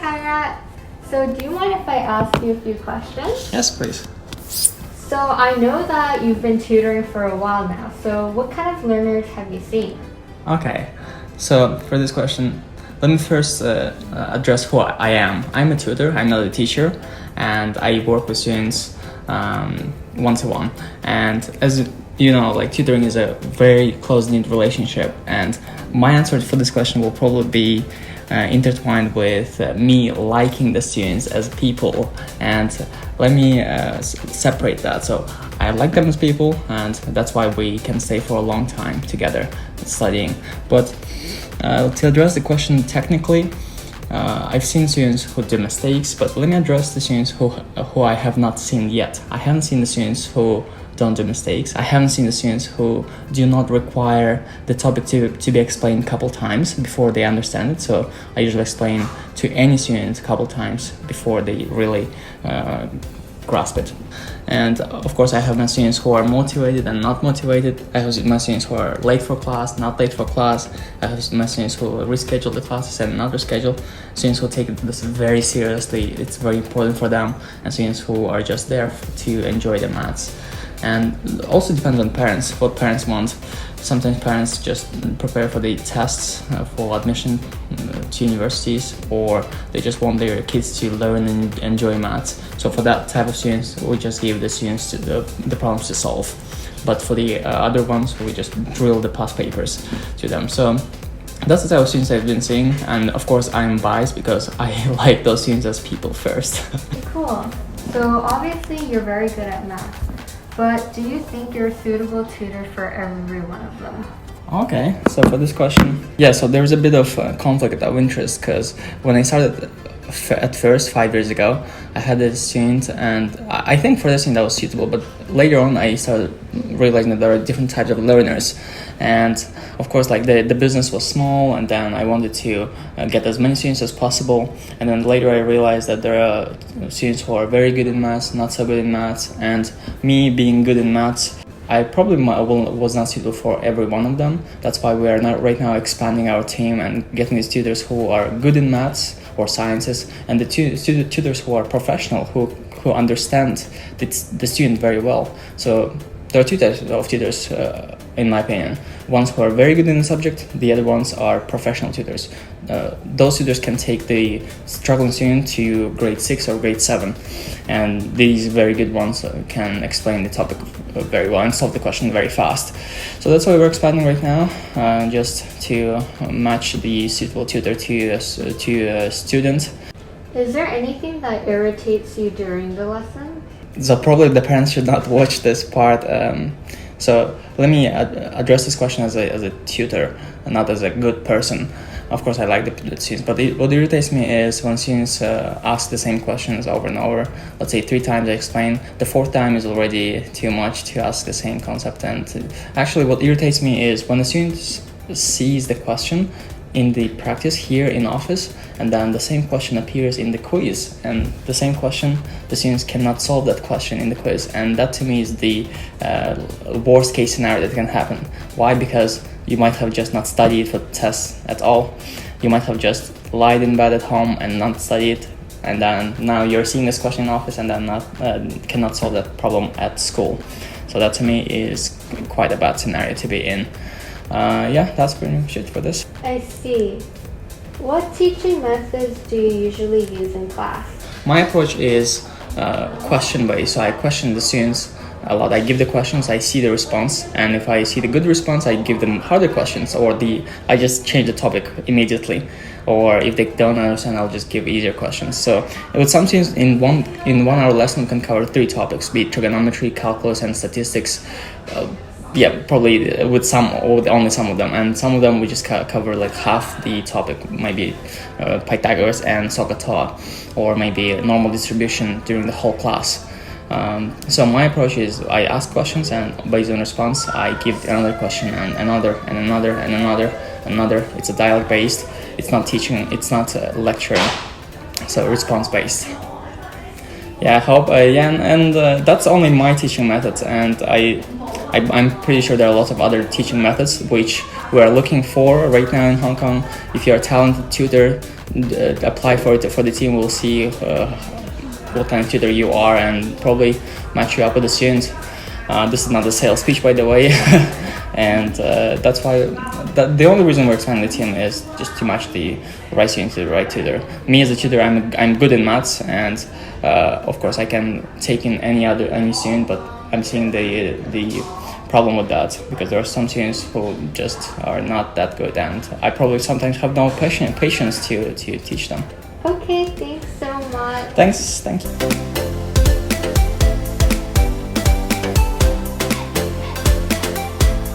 Kairat. So do you mind if I ask you a few questions? Yes, please. So I know that you've been tutoring for a while now. So what kind of learners have you seen? Okay, so for this question, let me first address who I am. I'm a tutor, I'm not a teacher, and I work with students one-to-one. And as you know, like tutoring is a very close-knit relationship, and my answer for this question will probably be intertwined with me liking the students as people, and let me separate that. So I like them as people, and that's why we can stay for a long time together studying. But to address the question technically, I've seen students who do mistakes, but let me address the students who I have not seen yet. I haven't seen the students who don't do mistakes. I haven't seen the students who do not require the topic to be explained a couple times before they understand it. So I usually explain to any student a couple times before they really grasp it. And of course, I have my students who are motivated and not motivated. I have my students who are late for class, not late for class. I have my students who reschedule the classes and not reschedule. Students who take this very seriously, it's very important for them. And students who are just there to enjoy the maths. And also depends on parents, what parents want. Sometimes parents just prepare for the tests for admission to universities, or they just want their kids to learn and enjoy maths. So for that type of students, we just give the students the problems to solve. But for the other ones, we just drill the past papers to them. So that's the type of students I've been seeing, and of course I'm biased because I like those students as people first. Cool. So obviously you're very good at math. But do you think you're a suitable tutor for every one of them? Okay, so for this question, yeah, so there's a bit of conflict of interest, because when I started at first 5 years ago, I had this student, and I think for this thing that was suitable, but later on I started realizing that there are different types of learners, and of course like the business was small, and then I wanted to get as many students as possible, and then later I realized that there are students who are very good in maths, not so good in maths, and me being good in maths, I probably was not suitable for every one of them. That's why we are not right now expanding our team and getting these tutors who are good in maths or sciences, and the tutors who are professional, who understand the student very well. So there are two types of tutors, in my opinion. Ones who are very good in the subject, the other ones are professional tutors. Those tutors can take the struggling student to grade 6 or grade 7, and these very good ones can explain the topic very well and solve the question very fast. So that's why we're expanding right now, just to match the suitable tutor to a student. Is there anything that irritates you during the lesson? So probably the parents should not watch this part. So let me address this question as a tutor, and not as a good person. Of course, I like the students, but what irritates me is when students ask the same questions over and over. Let's say 3 times I explain. The 4th time is already too much to ask the same concept. And actually, what irritates me is when the student sees the question in the practice here in office, and then the same question appears in the quiz, and the same question, the students cannot solve that question in the quiz, and that to me is the worst case scenario that can happen. Why? Because you might have just not studied for the test at all. You might have just lied in bed at home and not studied, and then now you're seeing this question in office and then cannot solve that problem at school. So that to me is quite a bad scenario to be in. Yeah, that's pretty much it for this. I see. What teaching methods do you usually use in class? My approach is question-based. So I question the students a lot. I give the questions, I see the response, and if I see the good response, I give them harder questions, or I just change the topic immediately. Or if they don't understand, I'll just give easier questions. So with some students, in one hour lesson, we can cover 3 topics, be it trigonometry, calculus, and statistics. Yeah, probably with some or only some of them, and some of them we just cover like half the topic, maybe Pythagoras and SOHCAHTOA, or maybe normal distribution during the whole class. So my approach is I ask questions, and based on response I give another question and another and another and another. It's a dialogue based. It's not teaching. It's not lecturing. So response based. Yeah, I hope. And that's only my teaching methods, and I'm pretty sure there are lots of other teaching methods which we are looking for right now in Hong Kong. If you're a talented tutor, apply for the team will see what kind of tutor you are and probably match you up with the student. This is not a sales speech, by the way. And that's why the only reason we're expanding the team is just to match the right student to the right tutor. Me as a tutor, I'm good in maths, and of course I can take in any student, but I'm seeing the problem with that because there are some students who just are not that good, and I probably sometimes have no patience to teach them. Okay, thanks so much. Thank you.